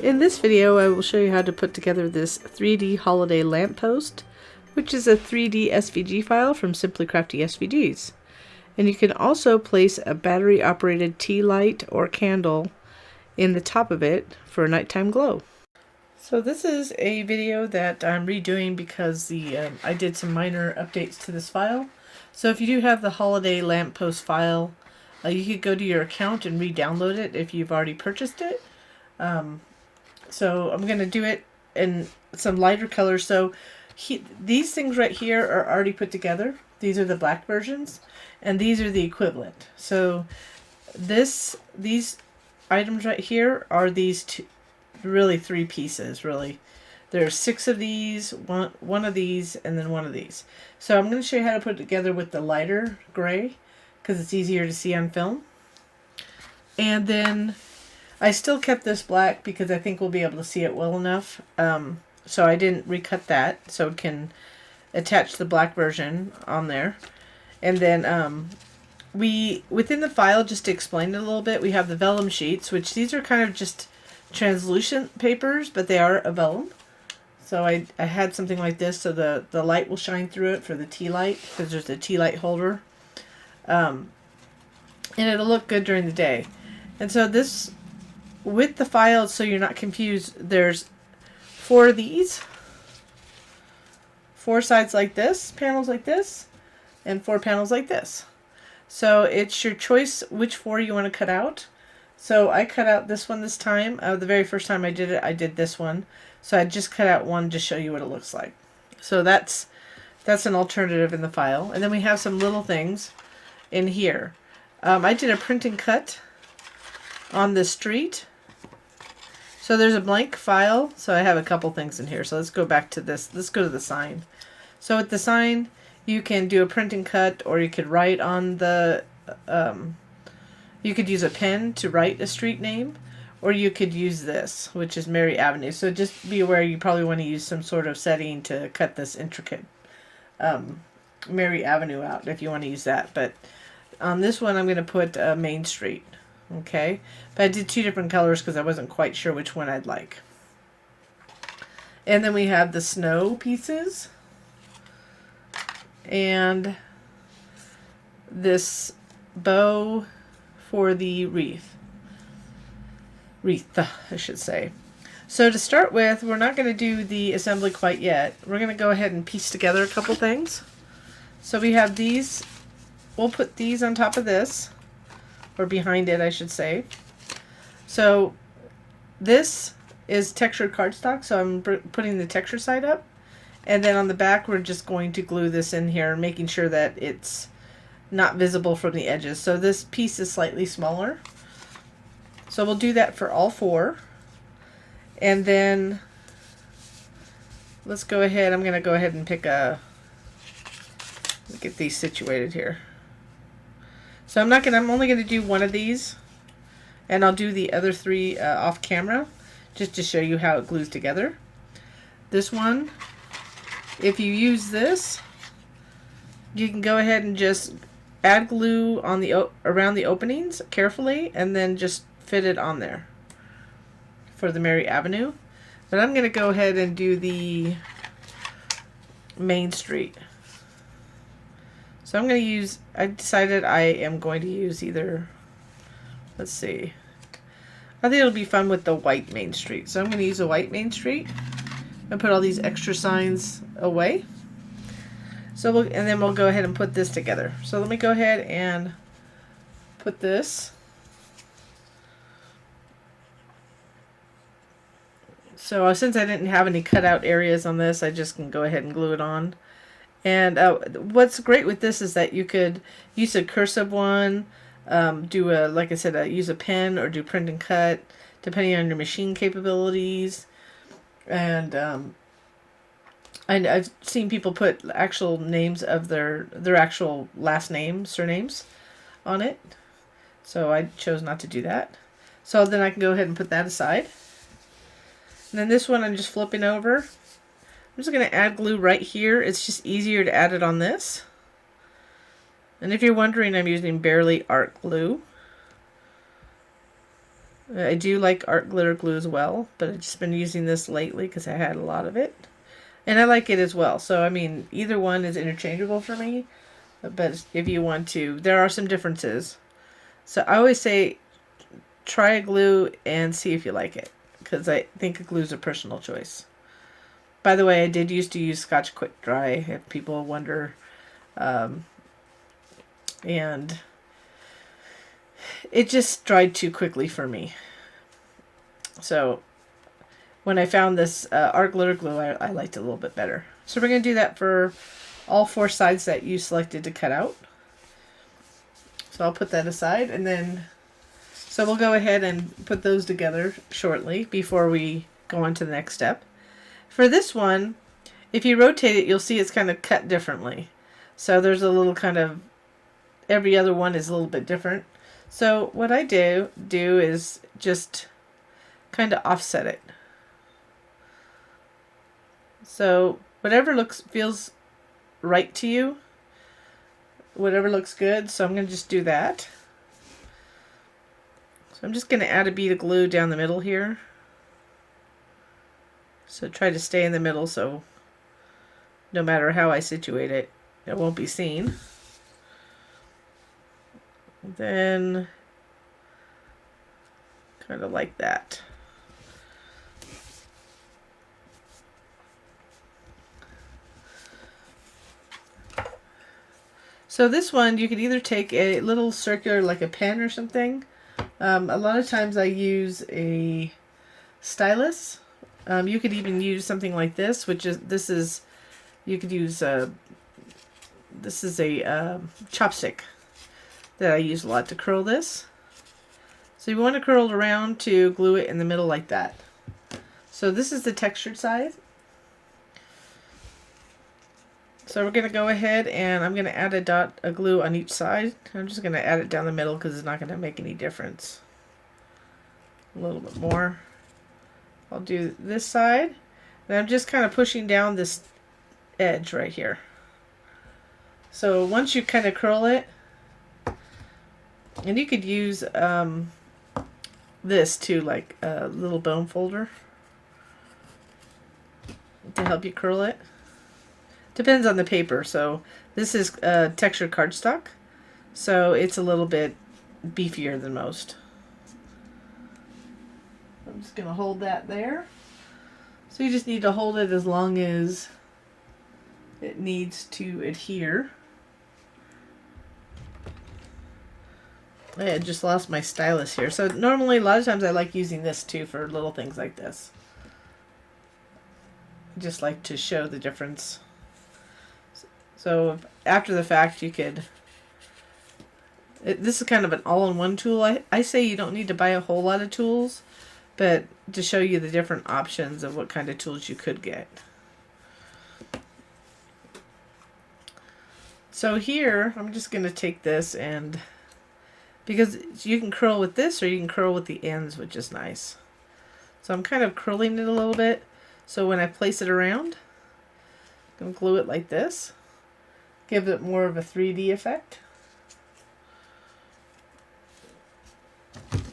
In this video, I will show you how to put together this 3D holiday lamppost, which is a 3D SVG file from Simply Crafty SVGs. And you can also place a battery-operated tea light or candle in the top of it for a nighttime glow. So this is a video that I'm redoing because I did some minor updates to this file. So if you do have the holiday lamppost file, you could go to your account and re-download it if you've already purchased it. So I'm going to do it in some lighter colors. So these things right here are already put together. These are the black versions, and these are the equivalent. So these items right here are these two, really three pieces, really. There's 6 of these, one of these, and then one of these. So I'm going to show you how to put it together with the lighter gray, because it's easier to see on film. And then I still kept this black because I think we'll be able to see it well enough. So I didn't recut that, so it can attach the black version on there. And then within the file, just to explain it a little bit, we have the vellum sheets, which these are kind of just translucent papers, but they are a vellum. So I had something like this so the light will shine through it for the tea light, because there's a tea light holder. And it'll look good during the day. And so this, with the file, so you're not confused, there's 4 of these. 4 sides like this, panels like this, and 4 panels like this. So it's your choice which 4 you want to cut out. So I cut out this one this time. The very first time I did it, I did this one. So I just cut out one to show you what it looks like. So that's an alternative in the file. And then we have some little things in here. I did a print and cut on the street. So there's a blank file. So I have a couple things in here. So let's go back to this. Let's go to the sign. So with the sign, you can do a print and cut, or you could write on the, you could use a pen to write a street name, or you could use this, which is Mary Avenue. So just be aware you probably want to use some sort of setting to cut this intricate Mary Avenue out if you want to use that. But on this one, I'm going to put Main Street. Okay, but I did 2 different colors because I wasn't quite sure which one I'd like. And then we have the snow pieces, and this bow for the wreath, I should say. So to start with, we're not going to do the assembly quite yet. We're going to go ahead and piece together a couple things. So we have these. We'll put these on top of this, or behind it, I should say. So this is textured cardstock, so I'm putting the texture side up. And then on the back, we're just going to glue this in here, making sure that it's not visible from the edges. So this piece is slightly smaller. So we'll do that for all 4. And then let's go ahead. I'm going to go ahead and pick a, get these situated here. So I'm only going to do 1 of these, and I'll do the other 3 off camera, just to show you how it glues together. This one, if you use this, you can go ahead and just add glue on the around the openings carefully, and then just fit it on there for the Mary Avenue. But I'm going to go ahead and do the Main Street. So I'm going to use, I decided I am going to use either, let's see, I think it'll be fun with the white Main Street. So I'm going to use a white Main Street and put all these extra signs away. So and then we'll go ahead and put this together. So let me go ahead and put this. So since I didn't have any cutout areas on this, I just can go ahead and glue it on. And what's great with this is that you could use a cursive one, do a, like I said, use a pen, or do print and cut, depending on your machine capabilities. And I've seen people put actual names of their actual last names, surnames, on it. So I chose not to do that. So then I can go ahead and put that aside. And then this one I'm just flipping over. I'm just going to add glue right here. It's just easier to add it on this. And if you're wondering, I'm using Barely Art Glue. I do like art glitter glue as well, but I've just been using this lately because I had a lot of it. And I like it as well. So, I mean, either one is interchangeable for me. But if you want to, there are some differences. So I always say try a glue and see if you like it. Because I think a glue is a personal choice. By the way, I did used to use Scotch Quick Dry, if people wonder. And it just dried too quickly for me. So when I found this art glitter glue, I liked it a little bit better. So we're going to do that for all 4 sides that you selected to cut out. So I'll put that aside, and then so we'll go ahead and put those together shortly before we go on to the next step. For this one, if you rotate it, you'll see it's kind of cut differently. So there's a little kind of, every other one is a little bit different. So what I do is just kind of offset it. So whatever feels right to you, whatever looks good. So I'm going to just do that. So I'm just going to add a bead of glue down the middle here. So try to stay in the middle so no matter how I situate it, it won't be seen. Then kind of like that. So this one, you could either take a little circular, like a pen or something. A lot of times I use a stylus. You could even use something like this, you could use this is a chopstick that I use a lot to curl this. So you want to curl it around to glue it in the middle like that. So this is the textured side. So we're going to go ahead and I'm going to add a dot of glue on each side. I'm just going to add it down the middle because it's not going to make any difference. A little bit more. I'll do this side. And I'm just kind of pushing down this edge right here. So once you kind of curl it, and you could use this too, like a little bone folder to help you curl it. Depends on the paper. So this is textured cardstock, so it's a little bit beefier than most. I'm just going to hold that there. So you just need to hold it as long as it needs to adhere. I just lost my stylus here. So normally a lot of times I like using this too for little things like this. I just like to show the difference. So after the fact you could, this is kind of an all-in-one tool. I say you don't need to buy a whole lot of tools, but to show you the different options of what kind of tools you could get. So here, I'm just going to take this and, because you can curl with this or you can curl with the ends, which is nice. So I'm kind of curling it a little bit. So when I place it around, I'm going to glue it like this. Give it more of a 3D effect.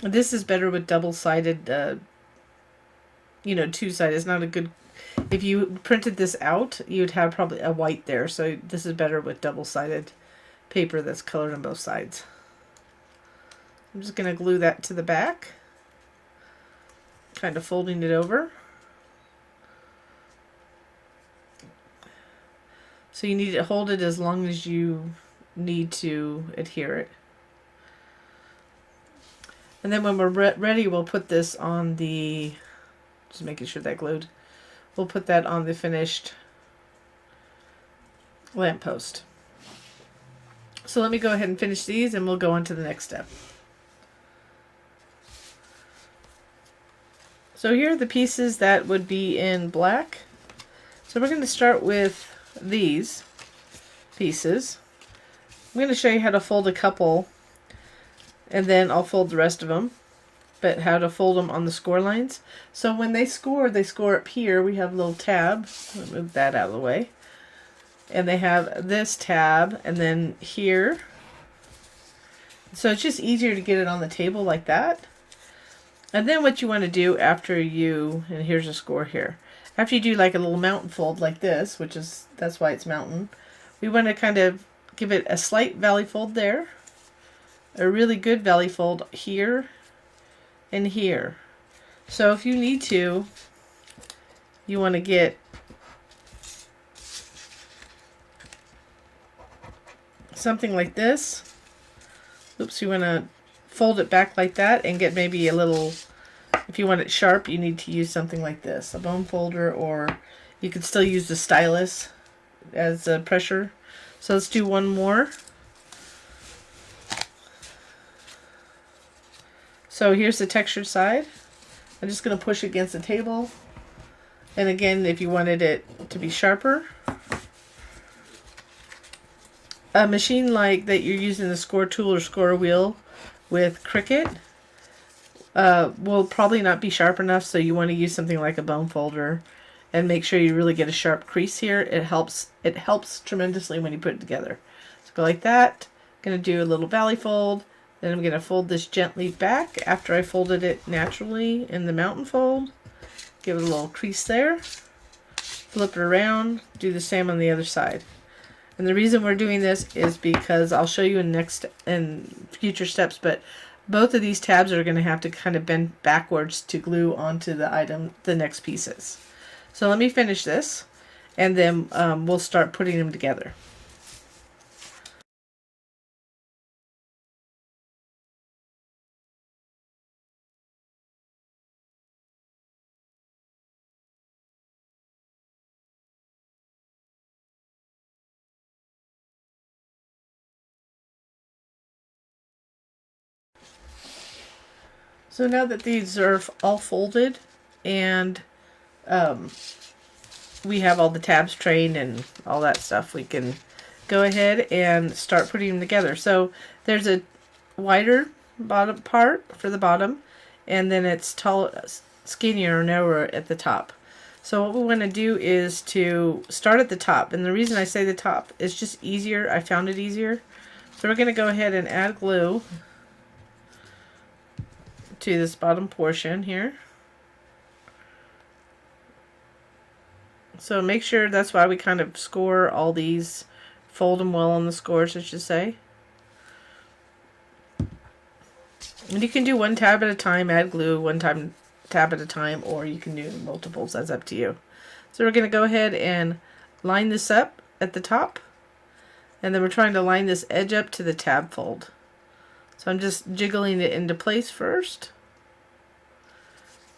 This is better with double-sided, two-sided. It's not a good, if you printed this out, you'd have probably a white there. So this is better with double-sided paper that's colored on both sides. I'm just going to glue that to the back, kind of folding it over. So you need to hold it as long as you need to adhere it. And then when we're ready, we'll put this on the, just making sure that glued, we'll put that on the finished lamppost. So let me go ahead and finish these and we'll go on to the next step. So here are the pieces that would be in black. So we're going to start with these pieces. I'm going to show you how to fold a couple and then I'll fold the rest of them, but how to fold them on the score lines. So when they score up here. We have a little tab. I'll move that out of the way. And they have this tab and then here. So it's just easier to get it on the table like that. And then what you want to do after you, and here's a score here, after you do like a little mountain fold like this, which is, that's why it's mountain, we want to kind of give it a slight valley fold there, a really good valley fold here and here. So if you need to, you want to get something like this. Oops, you want to fold it back like that and get maybe a little, if you want it sharp, you need to use something like this, a bone folder, or you could still use the stylus as a pressure. So let's do one more. So here's the textured side. I'm just going to push against the table. And again, if you wanted it to be sharper, a machine like that you're using the score tool or score wheel with Cricut will probably not be sharp enough, so you want to use something like a bone folder and make sure you really get a sharp crease here. It helps tremendously when you put it together. So go like that. I'm going to do a little valley fold. Then I'm going to fold this gently back after I folded it naturally in the mountain fold. Give it a little crease there. Flip it around. Do the same on the other side. And the reason we're doing this is because I'll show you in future steps, but both of these tabs are going to have to kind of bend backwards to glue onto the next pieces. So let me finish this, and then we'll start putting them together. So now that these are all folded and we have all the tabs trained and all that stuff, we can go ahead and start putting them together. So there's a wider bottom part for the bottom, and then it's skinnier or narrower at the top. So what we want to do is to start at the top, and the reason I say the top is just easier. I found it easier. So we're going to go ahead and add glue to this bottom portion here. So make sure, that's why we kind of score all these, fold them well on the scores, I should say. And you can do one tab at a time, add glue one tab at a time, or you can do multiples, that's up to you. So we're going to go ahead and line this up at the top, and then we're trying to line this edge up to the tab fold. So I'm just jiggling it into place first,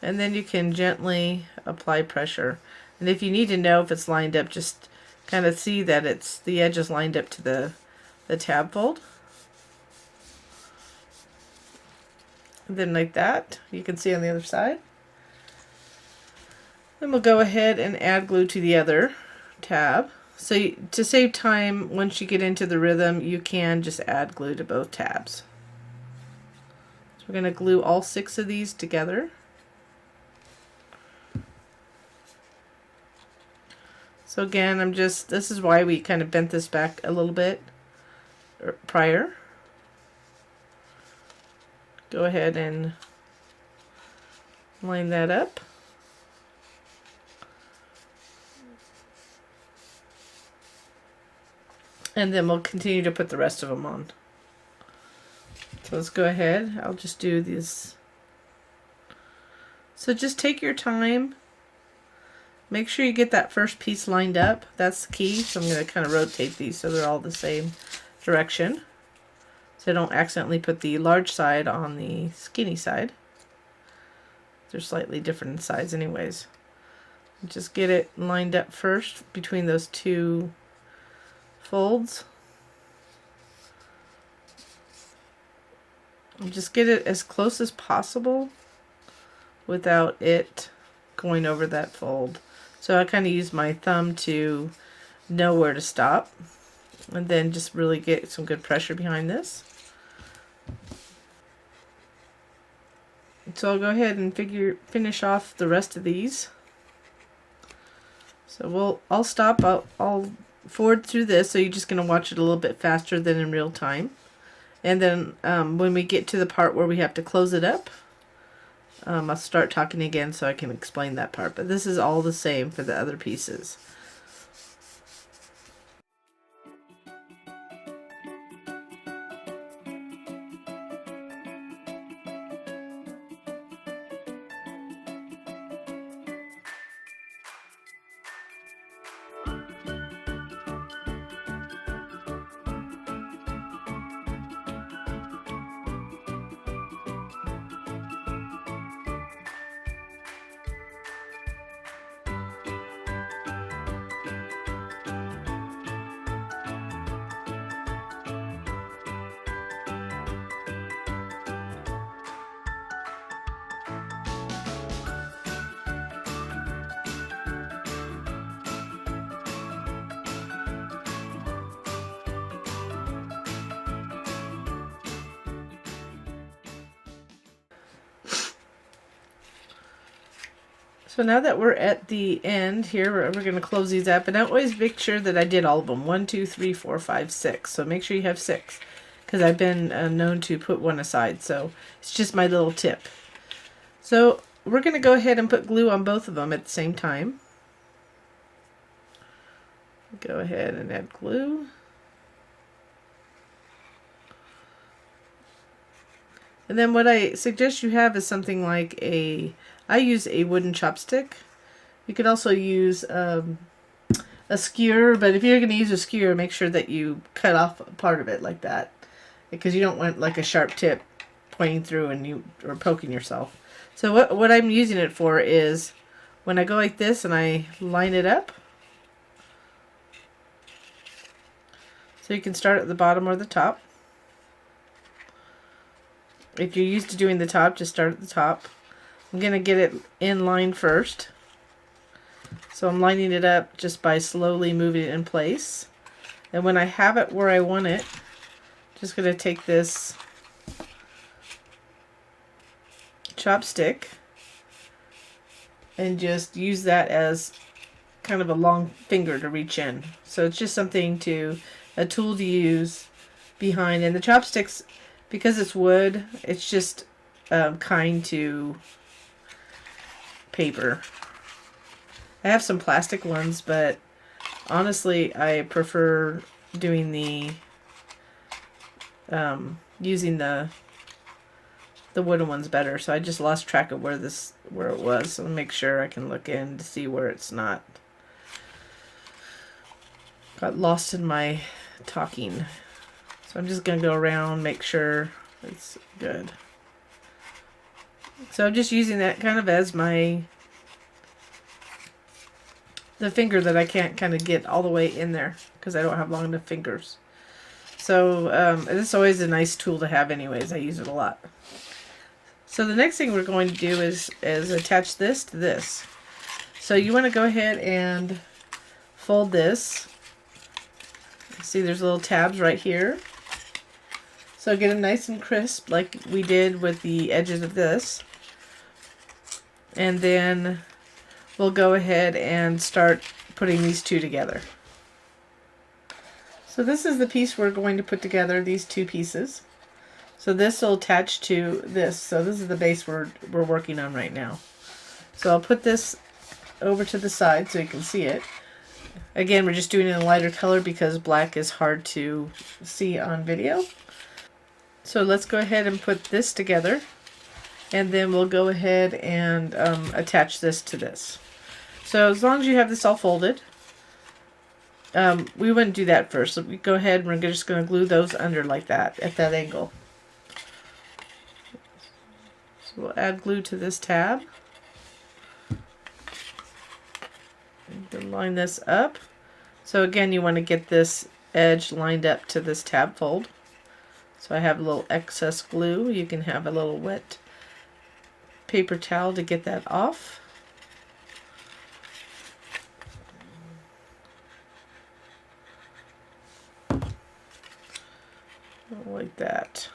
and then you can gently apply pressure. And if you need to know if it's lined up, just kind of see that the edge is lined up to the tab fold. And then like that, you can see on the other side. Then we'll go ahead and add glue to the other tab. So to save time, once you get into the rhythm, you can just add glue to both tabs. So we're going to glue all 6 of these together. So again, this is why we kind of bent this back a little bit prior. Go ahead and line that up. And then we'll continue to put the rest of them on. So let's go ahead. I'll just do these. So just take your time. Make sure you get that first piece lined up. That's the key. So I'm going to kind of rotate these so they're all the same direction, so don't accidentally put the large side on the skinny side. They're slightly different in size anyways. Just get it lined up first between those 2 folds. And just get it as close as possible without it going over that fold. So I kind of use my thumb to know where to stop, and then just really get some good pressure behind this. So I'll go ahead and finish off the rest of these. So I'll stop. I'll forward through this, so you're just going to watch it a little bit faster than in real time. And then when we get to the part where we have to close it up, I'll start talking again so I can explain that part, but this is all the same for the other pieces. So now that we're at the end here, we're going to close these up, and I always make sure that I did all of them. 1, 2, 3, 4, 5, 6. So make sure you have 6, because I've been known to put one aside. So it's just my little tip. So we're going to go ahead and put glue on both of them at the same time. Go ahead and add glue. And then what I suggest you have is something like I use a wooden chopstick. You could also use a skewer, but if you're going to use a skewer, make sure that you cut off part of it like that, because you don't want like a sharp tip pointing through and or poking yourself. So what I'm using it for is when I go like this and I line it up. So you can start at the bottom or the top. If you're used to doing the top, just start at the top. I'm going to get it in line first. So I'm lining it up just by slowly moving it in place. And when I have it where I want it, just going to take this chopstick and just use that as kind of a long finger to reach in. So it's just something a tool to use behind. And the chopsticks, because it's wood, it's just kind to paper. I have some plastic ones, but honestly I prefer doing the using the wooden ones better. So I just lost track of where it was, so I'll make sure I can look in to see where it's not. Got lost in my talking. So I'm just going to go around, make sure it's good. So I'm just using that kind of as the finger that I can't kind of get all the way in there because I don't have long enough fingers. So this is always a nice tool to have anyways. I use it a lot. So the next thing we're going to do is attach this to this. So you want to go ahead and fold this. See, there's little tabs right here. So get it nice and crisp like we did with the edges of this. And then we'll go ahead and start putting these two together. So this is the piece we're going to put together, these two pieces. So this will attach to this. So this is the base we're working on right now. So I'll put this over to the side so you can see it. Again, we're just doing it in a lighter color because black is hard to see on video. So let's go ahead and put this together, and then we'll go ahead and attach this to this. So as long as you have this all folded, we wouldn't do that first. So we go ahead and we're just going to glue those under like that at that angle. So we'll add glue to this tab. And line this up. So again, you want to get this edge lined up to this tab fold. So I have a little excess glue. You can have a little wet paper towel to get that off. Like that.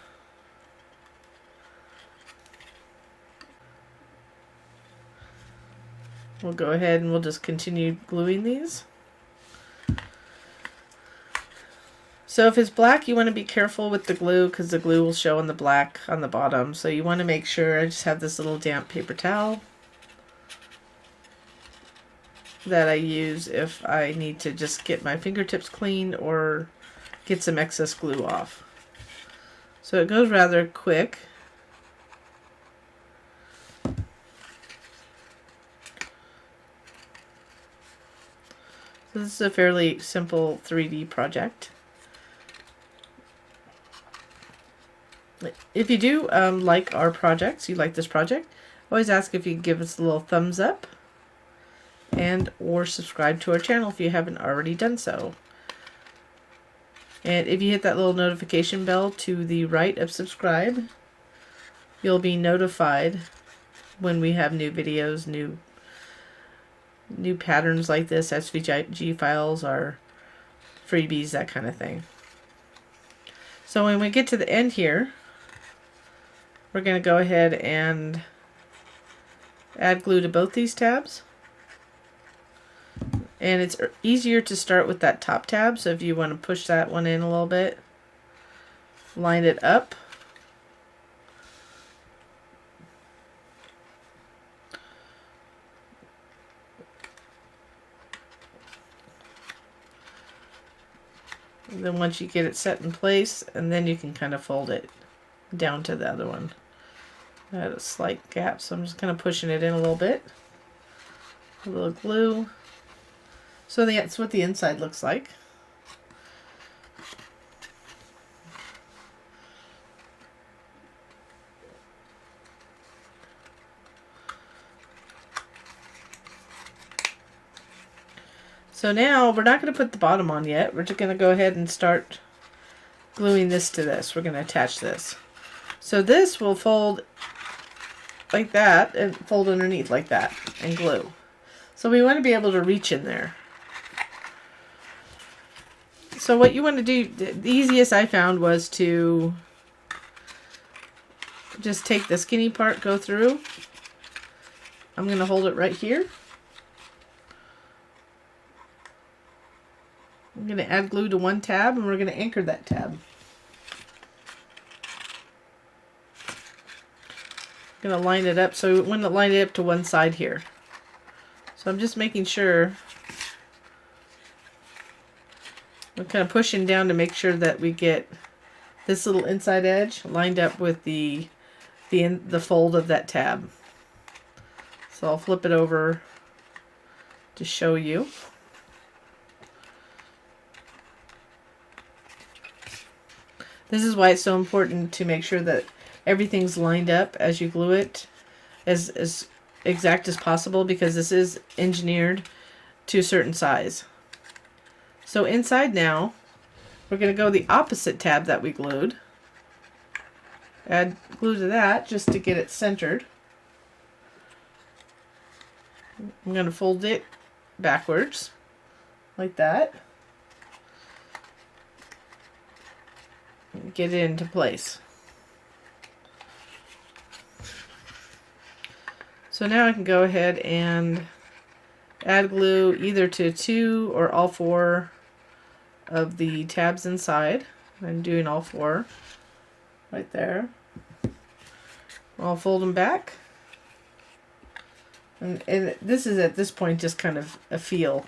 We'll go ahead and we'll just continue gluing these. So if it's black, you want to be careful with the glue because the glue will show on the black on the bottom. So you want to make sure, I just have this little damp paper towel that I use if I need to just get my fingertips clean or get some excess glue off. So it goes rather quick. So this is a fairly simple 3D project. If you do like our projects, you like this project, always ask if you can give us a little thumbs up and or subscribe to our channel if you haven't already done so. And if you hit that little notification bell to the right of subscribe, you'll be notified when we have new videos, new patterns like this, SVG files, our freebies, that kind of thing. So when we get to the end here, we're going to go ahead and add glue to both these tabs. And it's easier to start with that top tab, so if you want to push that one in a little bit, line it up. And then once you get it set in place, and then you can kind of fold it down to the other one. I had a slight gap, so I'm just kind of pushing it in a little bit. A little glue. So that's what the inside looks like. So now we're not going to put the bottom on yet. We're just going to go ahead and start gluing this to this. We're going to attach this. So this will fold like that and fold underneath like that and glue. So we want to be able to reach in there. So what you want to do, the easiest I found was to just take the skinny part, go through. I'm going to hold it right here. I'm going to add glue to one tab and we're going to anchor that tab. I'm going to line it up, so we want to line it up to one side here. So I'm just making sure, I'm kind of pushing down to make sure that we get this little inside edge lined up with the fold of that tab. So I'll flip it over to show you. This is why it's so important to make sure that everything's lined up as you glue it as exact as possible, because this is engineered to a certain size. So inside now, we're going to go the opposite tab that we glued. Add glue to that just to get it centered. I'm going to fold it backwards like that. Get it into place. So now I can go ahead and add glue either to 2 or all 4 of the tabs inside. I'm doing all 4 right there. I'll fold them back. And this is at this point just kind of a feel.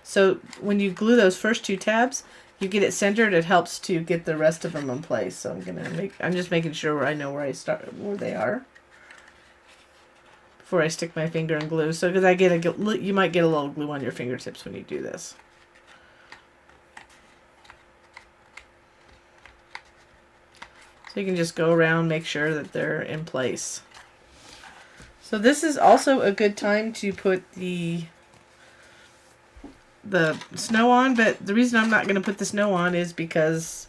So when you glue those first 2 tabs, you get it centered. It helps to get the rest of them in place. So I'm just making sure I know where where they are before I stick my finger in glue. So because you might get a little glue on your fingertips when you do this. So you can just go around, make sure that they're in place. So this is also a good time to put the snow on, but the reason I'm not going to put the snow on is because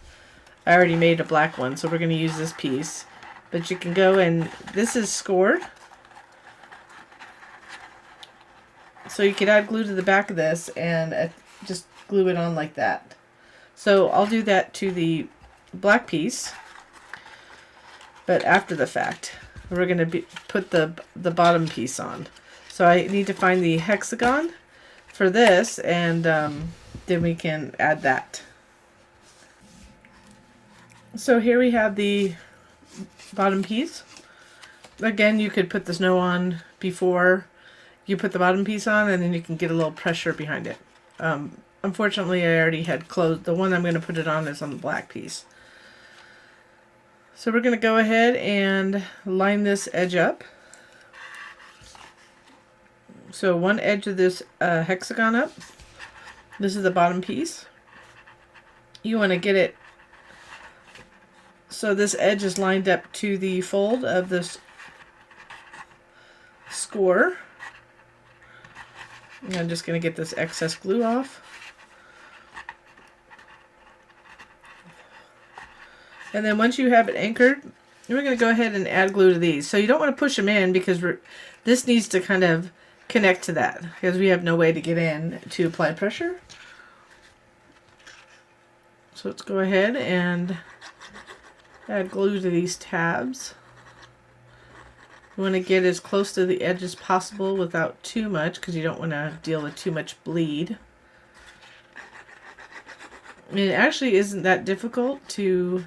I already made a black one, so we're going to use this piece. But you can go and this is scored. So you could add glue to the back of this and just glue it on like that. So I'll do that to the black piece, but after the fact. We're going to put the bottom piece on. So I need to find the hexagon for this, and then we can add that. So here we have the bottom piece. Again, you could put the snow on before you put the bottom piece on, and then you can get a little pressure behind it. Unfortunately, I already had closed. The one I'm going to put it on is on the black piece. So we're going to go ahead and line this edge up. So one edge of this hexagon up. This is the bottom piece. You want to get it so this edge is lined up to the fold of this score. And I'm just going to get this excess glue off. And then once you have it anchored, we're going to go ahead and add glue to these. So you don't want to push them in because this needs to kind of connect to that because we have no way to get in to apply pressure. So let's go ahead and add glue to these tabs. You want to get as close to the edge as possible without too much because you don't want to deal with too much bleed. And it actually isn't that difficult to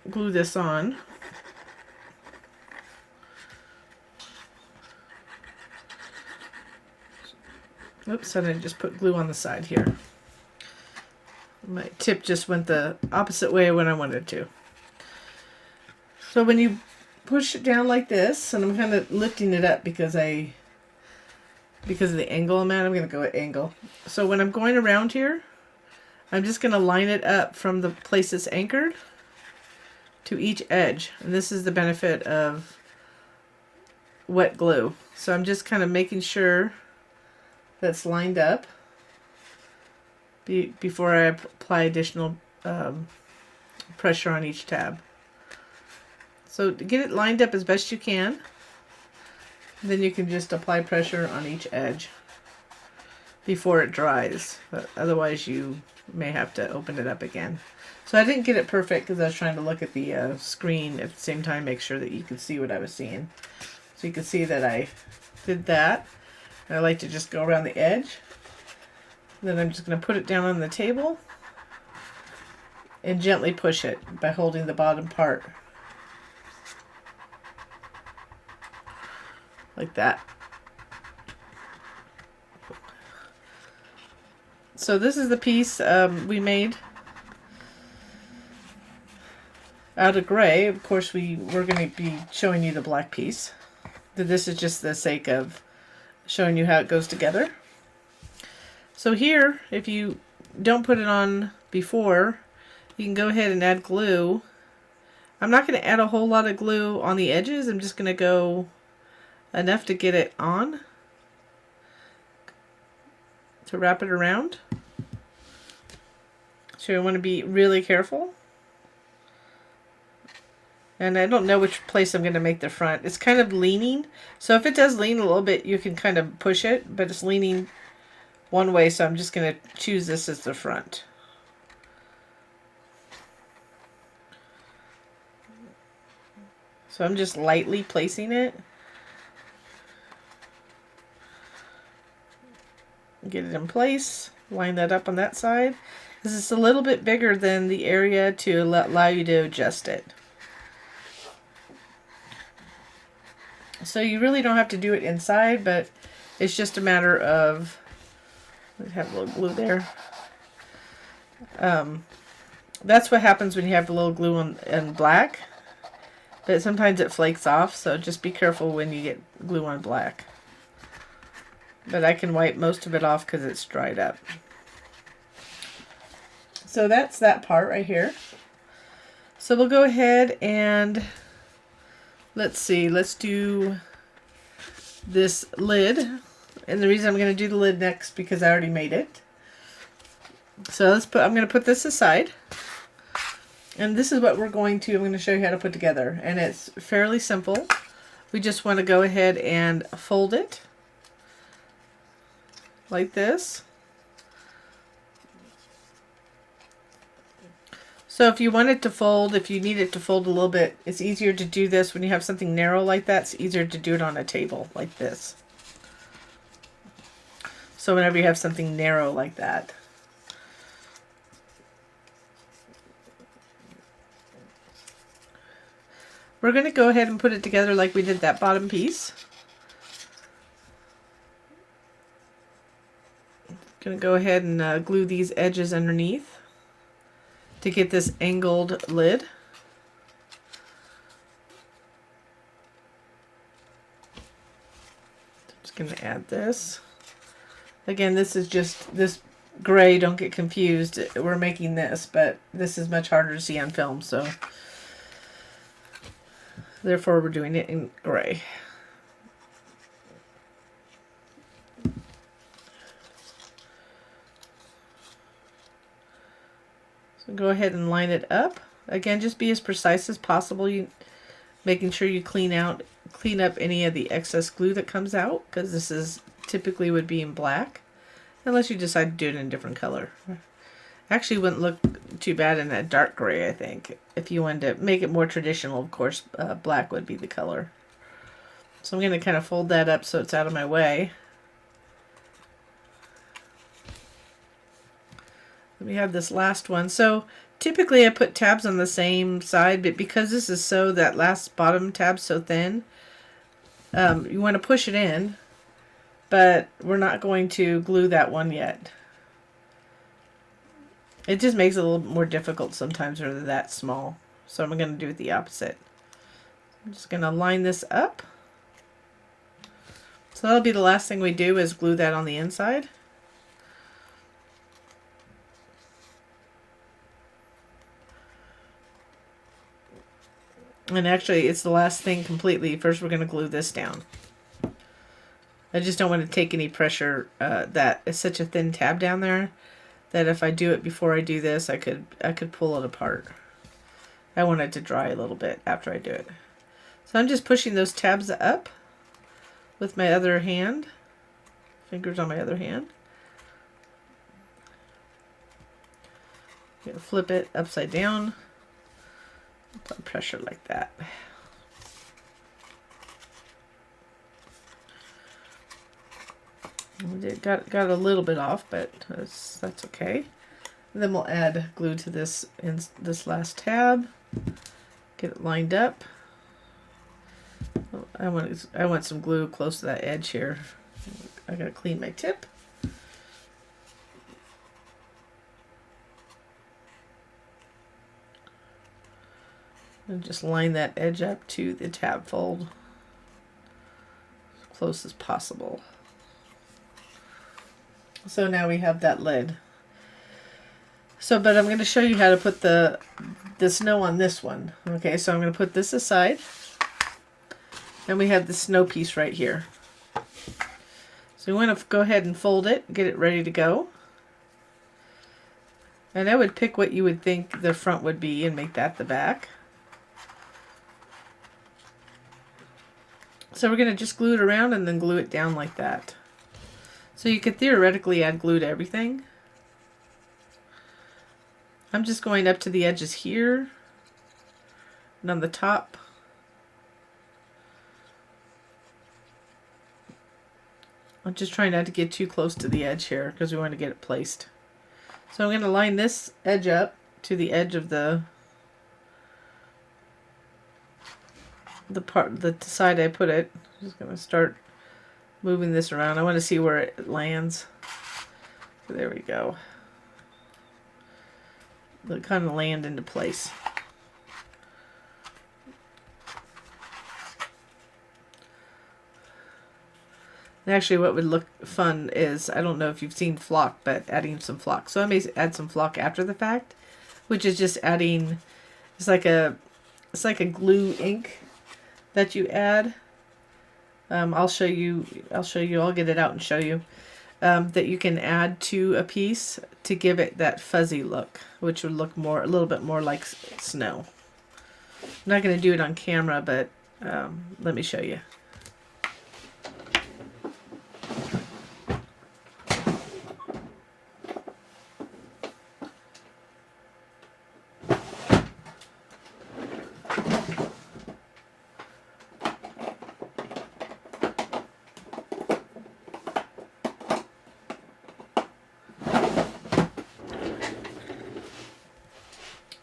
glue this on. Oops, and I just put glue on the side here. My tip just went the opposite way when I wanted to. So when you push it down like this, and I'm kind of lifting it up because of the angle I'm at, I'm going to go at angle. So when I'm going around here, I'm just going to line it up from the place it's anchored to each edge. And this is the benefit of wet glue. So I'm just kind of making sure that's lined up before I apply additional pressure on each tab. So to get it lined up as best you can, then you can just apply pressure on each edge before it dries. But otherwise you may have to open it up again. So I didn't get it perfect because I was trying to look at the screen at the same time, make sure that you could see what I was seeing. So you can see that I did that. I like to just go around the edge. Then I'm just going to put it down on the table and gently push it by holding the bottom part. Like that. So this is the piece we made out of gray. Of course, we're going to be showing you the black piece. This is just the sake of showing you how it goes together. So here, if you don't put it on before, you can go ahead and add glue. I'm not going to add a whole lot of glue on the edges. I'm just going to go enough to get it on, to wrap it around. So you want to be really careful. And I don't know which place I'm going to make the front. It's kind of leaning. So if it does lean a little bit, you can kind of push it, but it's leaning one way, so I'm just going to choose this as the front. So I'm just lightly placing it. Get it in place. Line that up on that side. This is a little bit bigger than the area to allow you to adjust it. So you really don't have to do it inside, but it's just a matter of, let's have a little glue there. That's what happens when you have a little glue on black, but sometimes it flakes off, so just be careful when you get glue on black. But I can wipe most of it off because it's dried up. So that's that part right here. So we'll go ahead and let's see, let's do this lid. And the reason I'm going to do the lid next because I already made it. So I'm going to put this aside. And this is what I'm going to show you how to put together. And it's fairly simple. We just want to go ahead and fold it like this. So if you want it to fold, if you need it to fold a little bit, it's easier to do this when you have something narrow like that. It's easier to do it on a table like this. So whenever you have something narrow like that. We're going to go ahead and put it together like we did that bottom piece. Going to go ahead and glue these edges underneath to get this angled lid. Just going to add this. Again, this is just this gray, don't get confused. We're making this, but this is much harder to see on film, so therefore we're doing it in gray. So go ahead and line it up. Again, just be as precise as possible. Making sure you clean up any of the excess glue that comes out, because this is typically would be in black, unless you decide to do it in a different color. Actually wouldn't look too bad in that dark gray, I think. If you wanted to make it more traditional, of course, black would be the color. So I'm going to kind of fold that up so it's out of my way. We have this last one. So typically I put tabs on the same side, but because this is so, that last bottom tab's so thin, you want to push it in, but we're not going to glue that one yet. It just makes it a little more difficult sometimes when they're that small. So I'm going to do it the opposite. I'm just going to line this up. So that'll be the last thing we do, is glue that on the inside. And actually, it's the last thing completely. First, we're going to glue this down. I just don't want to take any pressure. That is such a thin tab down there that if I do it before I do this, I could pull it apart. I want it to dry a little bit after I do it. So I'm just pushing those tabs up with my other hand, fingers on my other hand. I'm going to flip it upside down. Apply pressure like that. Got a little bit off, but that's okay. And then we'll add glue to this in this last tab. Get it lined up. I want some glue close to that edge here. I gotta clean my tip. And just line that edge up to the tab fold as close as possible. So now we have that lid. So, but I'm going to show you how to put the snow on this one. Okay, so I'm going to put this aside. And we have the snow piece right here. So we want to go ahead and fold it, get it ready to go. And I would pick what you would think the front would be and make that the back. So we're going to just glue it around and then glue it down like that. So you could theoretically add glue to everything. I'm just going up to the edges here and on the top. I'm just trying not to get too close to the edge here because we want to get it placed. So I'm going to line this edge up to the edge of the side I put it. I'm just going to start moving this around. I want to see where it lands. So there we go. It'll kind of land into place. And actually what would look fun is, I don't know if you've seen flock, but adding some flock. So I may add some flock after the fact, which is just adding, it's like a glue ink that you add. I'll show you, I'll get it out and show you, that you can add to a piece to give it that fuzzy look, which would look a little bit more like snow. I'm not going to do it on camera, but let me show you.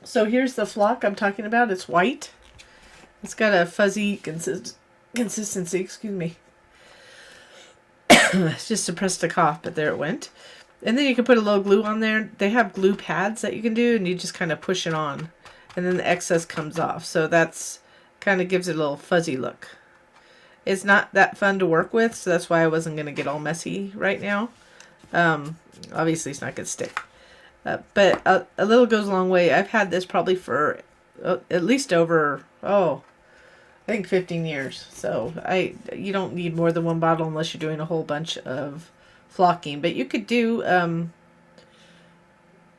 So here's the flock I'm talking about. It's white. It's got a fuzzy consistency, excuse me. It's just suppressed a cough, but there it went. And then you can put a little glue on there. They have glue pads that you can do, and you just kind of push it on. And then the excess comes off. So that's kind of gives it a little fuzzy look. It's not that fun to work with, so that's why I wasn't going to get all messy right now. Obviously, it's not going to stick. But a little goes a long way. I've had this probably for at least over, I think 15 years. So you don't need more than one bottle unless you're doing a whole bunch of flocking. But you could do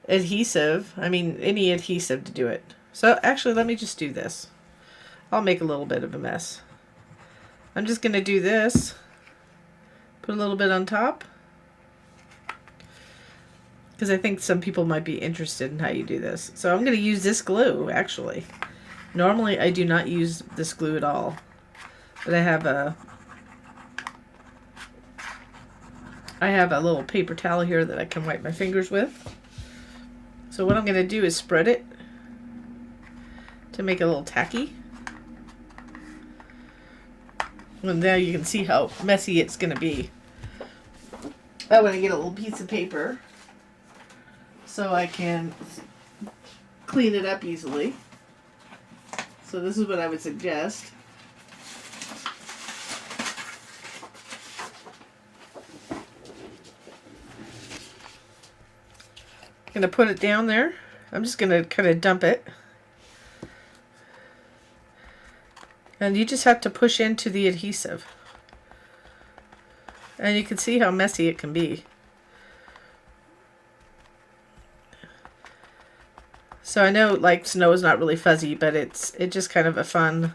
adhesive. I mean, any adhesive to do it. So actually, let me just do this. I'll make a little bit of a mess. I'm just going to do this. Put a little bit on top. Because I think some people might be interested in how you do this. So I'm going to use this glue, actually. Normally, I do not use this glue at all. But I have a little paper towel here that I can wipe my fingers with. So what I'm going to do is spread it to make it a little tacky. And now you can see how messy it's going to be. I want to get a little piece of paper so I can clean it up easily. So this is what I would suggest. I'm going to put it down there. I'm just going to kind of dump it. And you just have to push into the adhesive. And you can see how messy it can be. So I know like snow is not really fuzzy, but it's just kind of a fun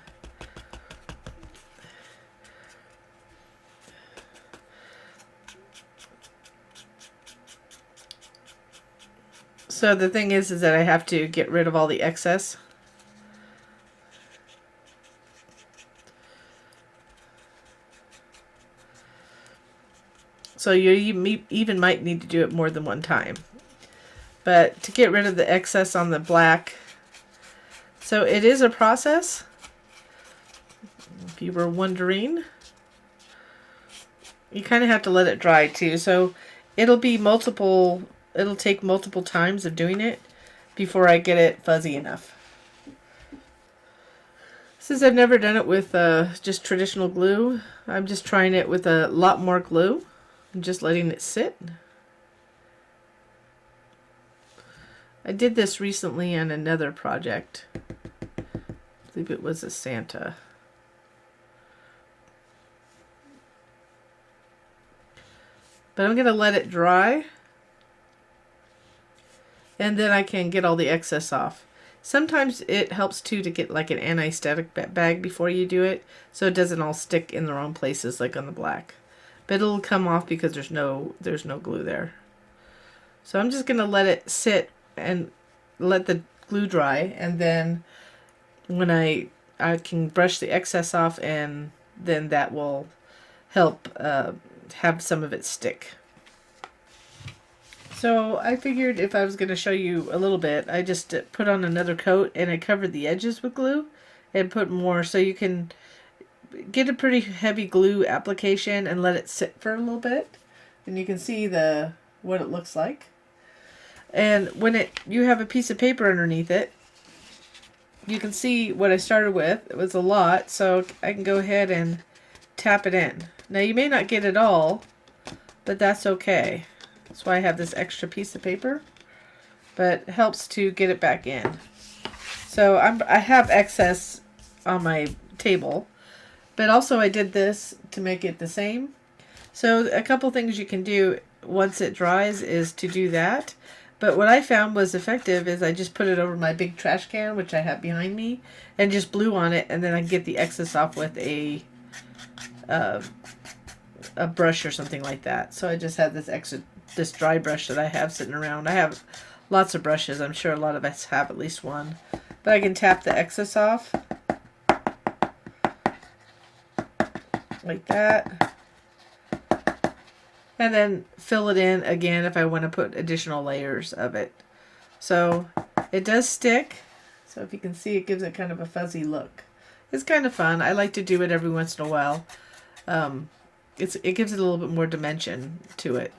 So the thing is that I have to get rid of all the excess. So you even might need to do it more than one time. But to get rid of the excess on the black, so it is a process, if you were wondering. You kind of have to let it dry too. So it'll take multiple times of doing it before I get it fuzzy enough. Since I've never done it with just traditional glue, I'm just trying it with a lot more glue. I'm just letting it sit. I did this recently on another project. I believe it was a Santa. But I'm going to let it dry. And then I can get all the excess off. Sometimes it helps too to get like an anti-static bag before you do it, so it doesn't all stick in the wrong places like on the black. But it'll come off because there's no glue there. So I'm just going to let it sit and let the glue dry, and then when I can brush the excess off, and then that will help have some of it stick. So I figured if I was going to show you a little bit, I just put on another coat and I covered the edges with glue and put more, so you can get a pretty heavy glue application and let it sit for a little bit, and you can see what it looks like. And when you have a piece of paper underneath it, you can see what I started with. It was a lot, so I can go ahead and tap it in. Now you may not get it all, but that's okay. That's why I have this extra piece of paper, but it helps to get it back in. So I have excess on my table, but also I did this to make it the same. So a couple things you can do once it dries is to do that. But what I found was effective is I just put it over my big trash can, which I have behind me, and just blew on it, and then I get the excess off with a brush or something like that. So I just have this dry brush that I have sitting around. I have lots of brushes. I'm sure a lot of us have at least one. But I can tap the excess off like that. And then fill it in again if I want to put additional layers of it. So it does stick. So if you can see, it gives it kind of a fuzzy look. It's kind of fun. I like to do it every once in a while. It gives it a little bit more dimension to it.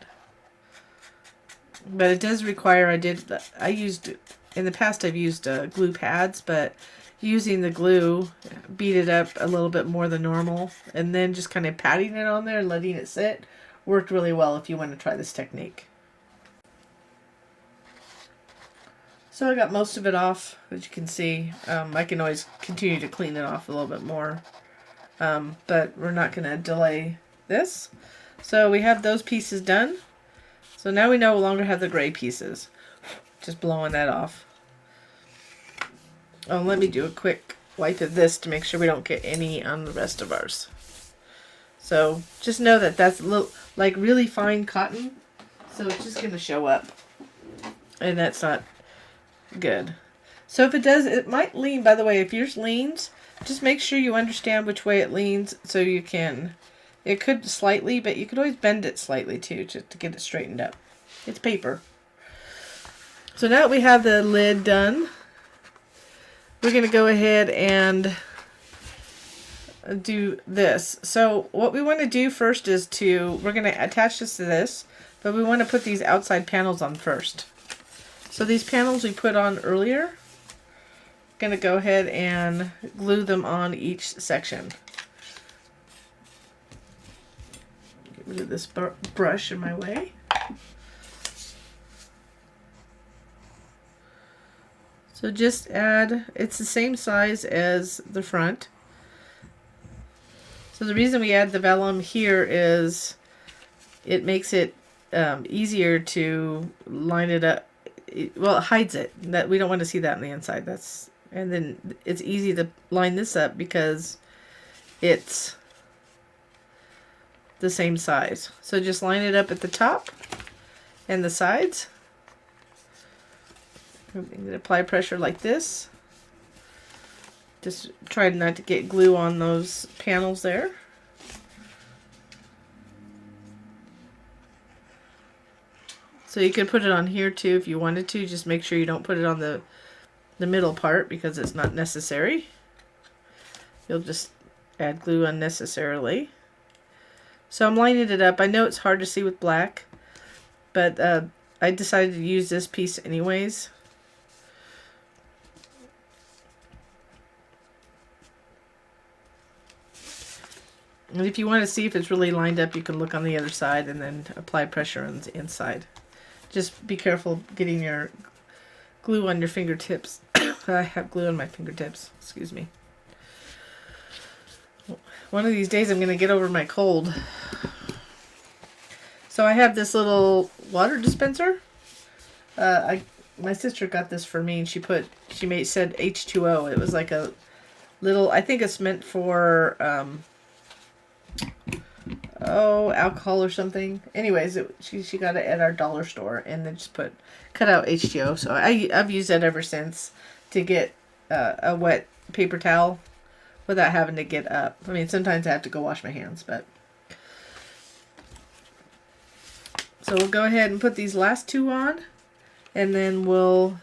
But it does require, I used, in the past I've used glue pads, but using the glue, beat it up a little bit more than normal, and then just kind of patting it on there and letting it sit, worked really well if you want to try this technique. So I got most of it off, as you can see. I can always continue to clean it off a little bit more, but we're not going to delay this. So we have those pieces done. So now we no longer have the gray pieces. Just blowing that off. Oh, let me do a quick wipe of this to make sure we don't get any on the rest of ours. So just know that that's a little, like really fine cotton, so it's just going to show up, and that's not good. So if it does, it might lean. By the way, if yours leans, just make sure you understand which way it leans so you can. It could slightly, but you could always bend it slightly too, just to get it straightened up. It's paper. So now that we have the lid done, we're going to go ahead and do this. So what we want to do first is we're going to attach this to this, but we want to put these outside panels on first. So these panels we put on earlier, going to go ahead and glue them on each section. Get rid of this brush in my way. So just add, it's the same size as the front. So the reason we add the vellum here is it makes it easier to line it up. Well, it hides it. That we don't want to see that on the inside. And then it's easy to line this up because it's the same size. So just line it up at the top and the sides. I'm going to apply pressure like this. Just try not to get glue on those panels there. So you could put it on here too if you wanted to. Just make sure you don't put it on the middle part because it's not necessary. You'll just add glue unnecessarily. So I'm lining it up. I know it's hard to see with black, but I decided to use this piece anyways. And if you want to see if it's really lined up, you can look on the other side and then apply pressure on the inside. Just be careful getting your glue on your fingertips. I have glue on my fingertips. Excuse me. One of these days I'm going to get over my cold. So I have this little water dispenser. My sister got this for me, and she said H2O. It was like a little, I think it's meant for alcohol or something. Anyways, she got it at our dollar store, and then just cut out H2O. So I've used that ever since to get a wet paper towel without having to get up. I mean, sometimes I have to go wash my hands, but. So we'll go ahead and put these last two on, and then we'll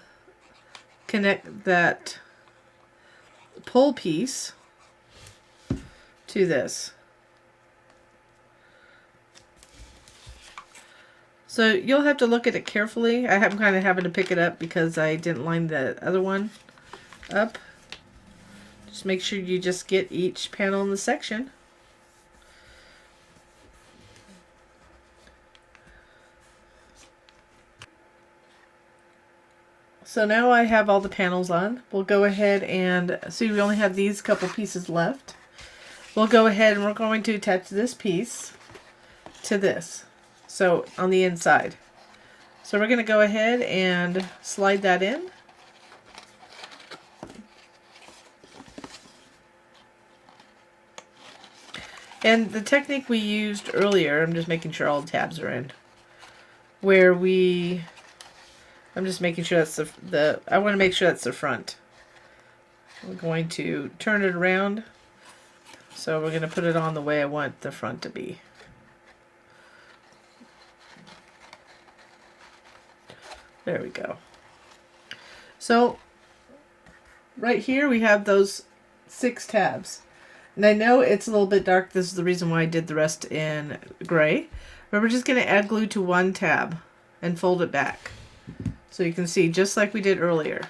connect that pull piece to this. So you'll have to look at it carefully. I'm kind of having to pick it up because I didn't line the other one up. Just make sure you just get each panel in the section. So now I have all the panels on. We'll go ahead and see, we only have these couple pieces left. We'll go ahead and we're going to attach this piece to this. So on the inside. So we're going to go ahead and slide that in. And the technique we used earlier, I'm just making sure all the tabs are in, I'm just making sure that's I want to make sure that's the front. We're going to turn it around. So we're going to put it on the way I want the front to be. There we go. So right here we have those 6 tabs. And I know it's a little bit dark. This is the reason why I did the rest in gray. But we're just going to add glue to one tab and fold it back. So you can see, just like we did earlier.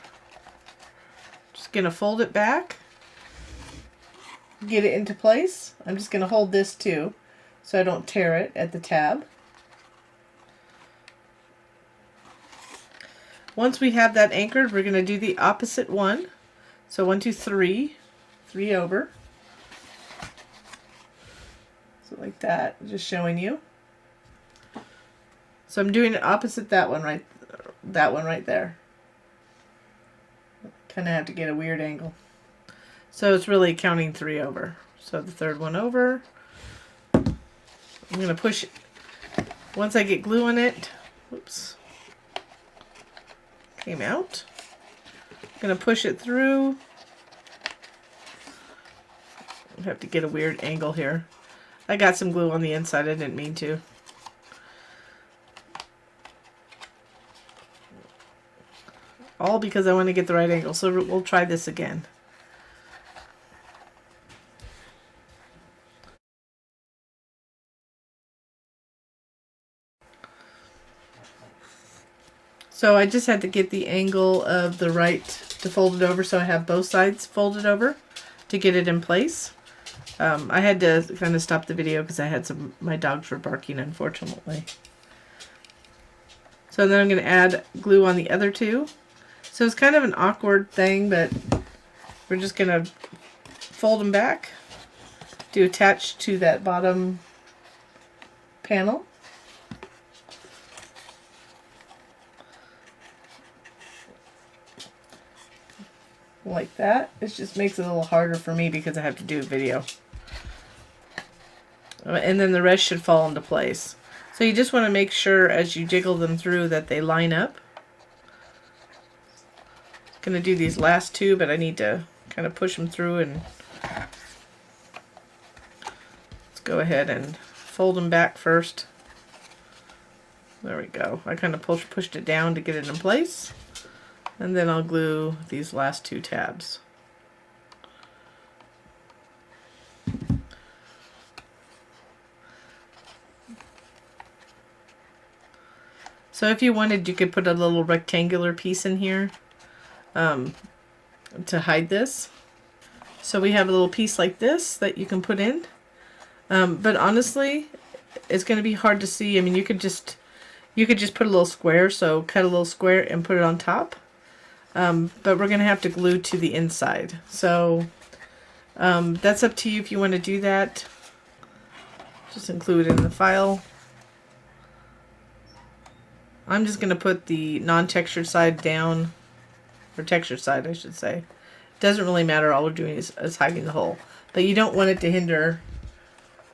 Just going to fold it back. Get it into place. I'm just going to hold this too, so I don't tear it at the tab. Once we have that anchored, we're going to do the opposite one. So 1, 2, 3. 3 over. So like that, just showing you. So I'm doing it opposite that one right there. Kind of have to get a weird angle. So it's really counting 3 over. So the third one over. I'm going to push it. Once I get glue on it, whoops, came out. I'm going to push it through. I have to get a weird angle here. I got some glue on the inside. I didn't mean to. All because I want to get the right angle. So we'll try this again. So I just had to get the angle of the right to fold it over, so I have both sides folded over to get it in place. I had to kind of stop the video because I had my dogs were barking, unfortunately. So then I'm going to add glue on the other two. So it's kind of an awkward thing, but we're just going to fold them back to attach to that bottom panel. Like that. It just makes it a little harder for me because I have to do a video. And then the rest should fall into place. So you just want to make sure as you jiggle them through that they line up. I'm going to do these last two, but I need to kind of push them through, and let's go ahead and fold them back first. There we go. I kind of pushed it down to get it in place. And then I'll glue these last 2 tabs. So if you wanted, you could put a little rectangular piece in here to hide this. So we have a little piece like this that you can put in. But honestly, it's going to be hard to see. I mean, you could just put a little square. So cut a little square and put it on top. But we're going to have to glue to the inside. So that's up to you if you want to do that. Just include it in the file. I'm just going to put the non-textured side down, or textured side I should say. Doesn't really matter, all we're doing is hiding the hole. But you don't want it to hinder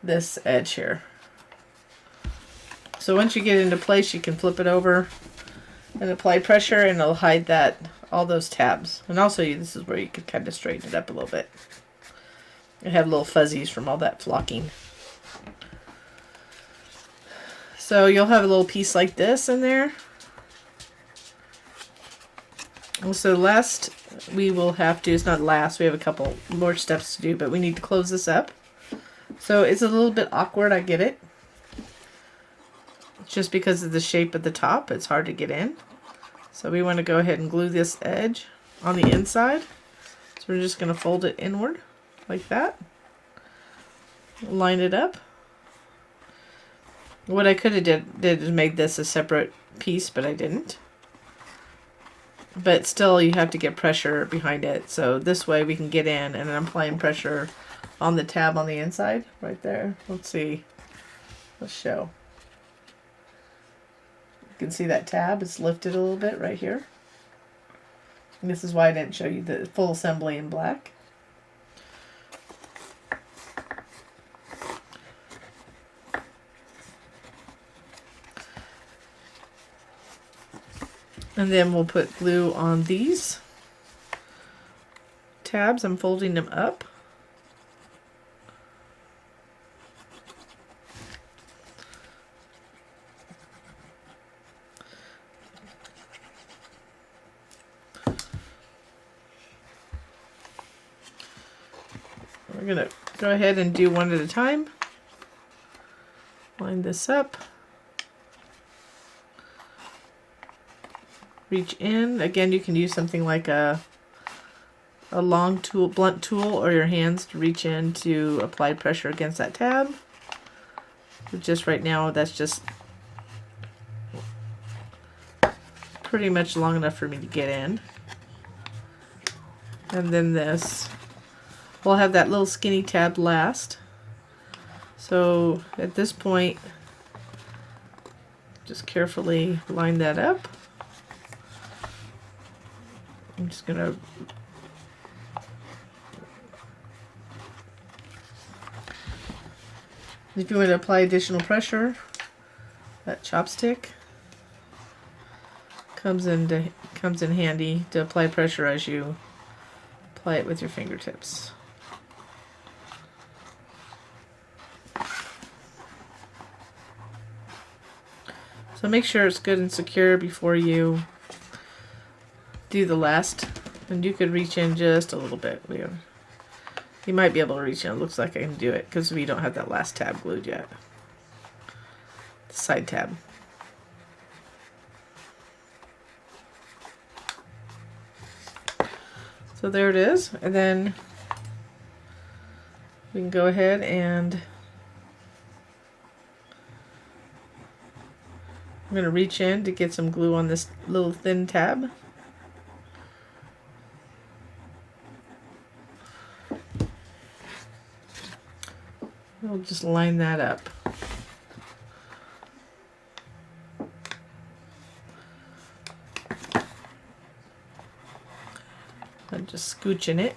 this edge here. So once you get it into place, you can flip it over and apply pressure, and it'll hide all those tabs. And also this is where you could kind of straighten it up a little bit. I have little fuzzies from all that flocking. So you'll have a little piece like this in there. So last we will have to, it's not last, we have a couple more steps to do, but we need to close this up. So it's a little bit awkward, I get it. Just because of the shape of the top, it's hard to get in. So we want to go ahead and glue this edge on the inside. So we're just going to fold it inward like that. Line it up. What I could have did is made this a separate piece, but I didn't. But still, you have to get pressure behind it. So this way we can get in, and I'm applying pressure on the tab on the inside right there. Let's see. Let's show. You can see that tab is lifted a little bit right here. And this is why I didn't show you the full assembly in black. And then we'll put glue on these tabs. I'm folding them up. we're going to go ahead and do one at a time. Line this up. Reach in. Again, you can use something like a long tool, blunt tool, or your hands to reach in to apply pressure against that tab. But just right now, that's just pretty much long enough for me to get in. And then this, we'll have that little skinny tab last. So at this point, just carefully line that up. I'm just going to if you want to apply additional pressure, that chopstick comes in handy to apply pressure as you apply it with your fingertips. So make sure it's good and secure before you do the last, and you could reach in just a little bit. You might be able to reach in. It looks like I can do it because we don't have that last tab glued yet. The side tab. So there it is, and then we can go ahead and I'm going to reach in to get some glue on this little thin tab. We'll just line that up. I'm just scooching it.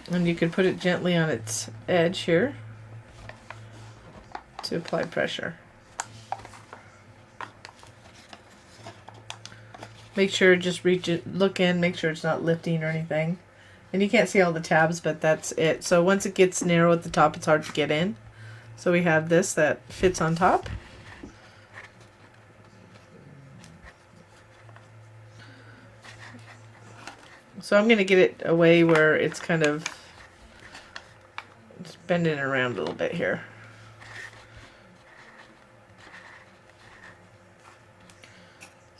And you can put it gently on its edge here to apply pressure. Make sure, just reach it, look in, make sure it's not lifting or anything. And you can't see all the tabs, but that's it. So once it gets narrow at the top, it's hard to get in. So we have this that fits on top. So I'm going to get it away where it's kind of just bending around a little bit here.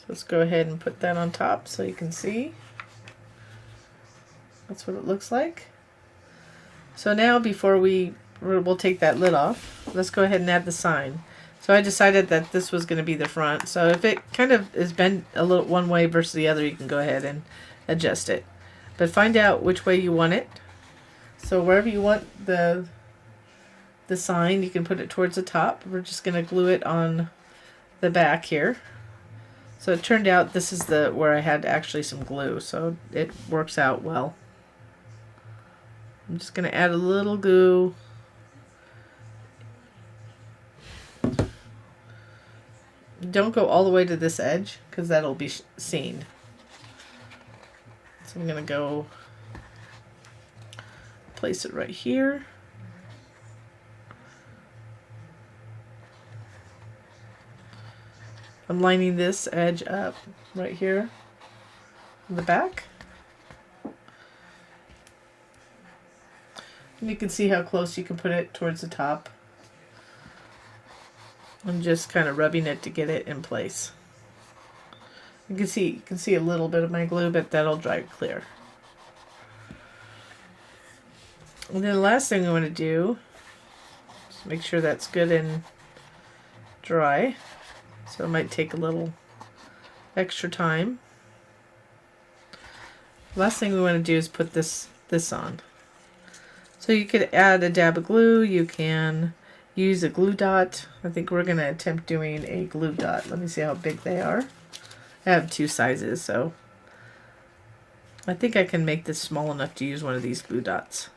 Let's go ahead and put that on top so you can see. That's what it looks like. So now before we'll take that lid off, let's go ahead and add the sign. So I decided that this was going to be the front. So if it kind of is bent a little one way versus the other, you can go ahead and adjust it. But find out which way you want it. So wherever you want the sign, you can put it towards the top. We're just going to glue it on the back here. So it turned out this is where I had actually some glue, so it works out well. I'm just going to add a little glue. Don't go all the way to this edge because that'll be seen. So I'm going to go place it right here. I'm lining this edge up right here in the back. And you can see how close you can put it towards the top. I'm just kind of rubbing it to get it in place. You can see a little bit of my glue, but that'll dry clear. And then the last thing we want to do is make sure that's good and dry. So it might take a little extra time. Last thing we want to do is put this on. So you could add a dab of glue, you can use a glue dot. I think we're going to attempt doing a glue dot. Let me see how big they are. I have two sizes, so I think I can make this small enough to use one of these glue dots.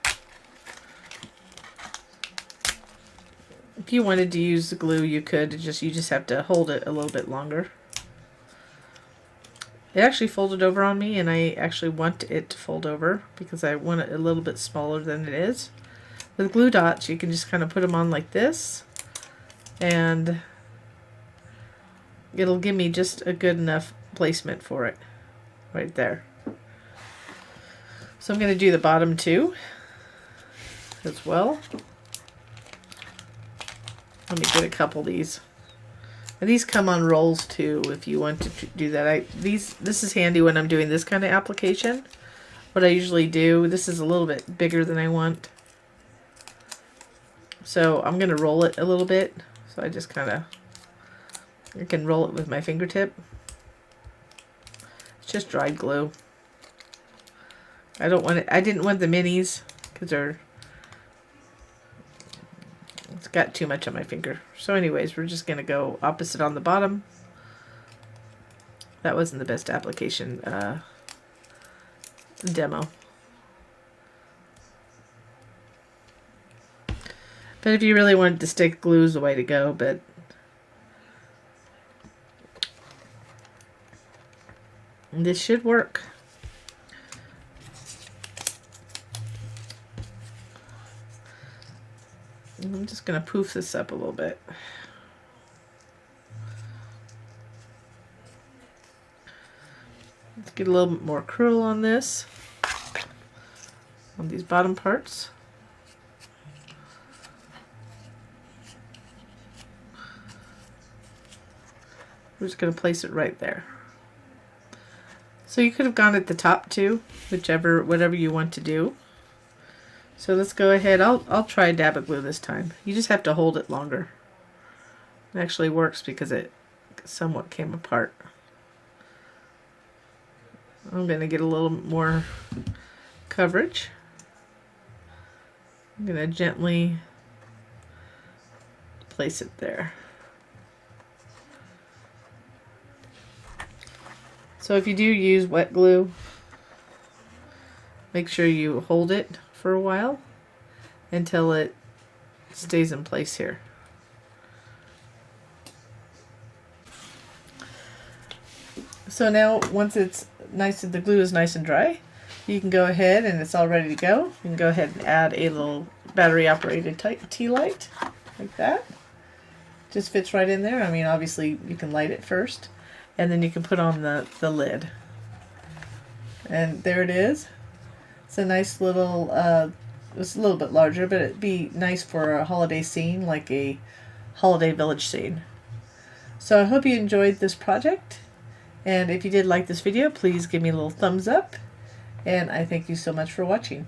If you wanted to use the glue, you could. You just have to hold it a little bit longer. It actually folded over on me, and I actually want it to fold over because I want it a little bit smaller than it is. With glue dots, you can just kind of put them on like this, and it'll give me just a good enough placement for it right there. So I'm going to do the bottom two as well. Let me get a couple of these. And these come on rolls too if you want to do that. This is handy when I'm doing this kind of application. What I usually do, this is a little bit bigger than I want. So I'm going to roll it a little bit. So I just kind of, I can roll it with my fingertip. It's just dried glue. I don't want it, I didn't want the minis because it's got too much on my finger. So anyways, we're just going to go opposite on the bottom. That wasn't the best application demo. But if you really wanted to stick, glue is the way to go, but this should work. I'm just going to poof this up a little bit. Let's get a little bit more curl on this, on these bottom parts. We're just going to place it right there. So you could have gone at the top too, whatever you want to do. So let's go ahead. I'll try dab of glue this time. You just have to hold it longer. It actually works because it somewhat came apart. I'm going to get a little more coverage. I'm going to gently place it there. So if you do use wet glue, make sure you hold it for a while until it stays in place here. So now once it's nice, the glue is nice and dry, you can go ahead and it's all ready to go. You can go ahead and add a little battery operated tea light like that. Just fits right in there. I mean, obviously you can light it first and then you can put on the lid. And there it is. It's a nice little, it's a little bit larger, but it'd be nice for a holiday scene, like a holiday village scene. So I hope you enjoyed this project. And if you did like this video, please give me a little thumbs up. And I thank you so much for watching.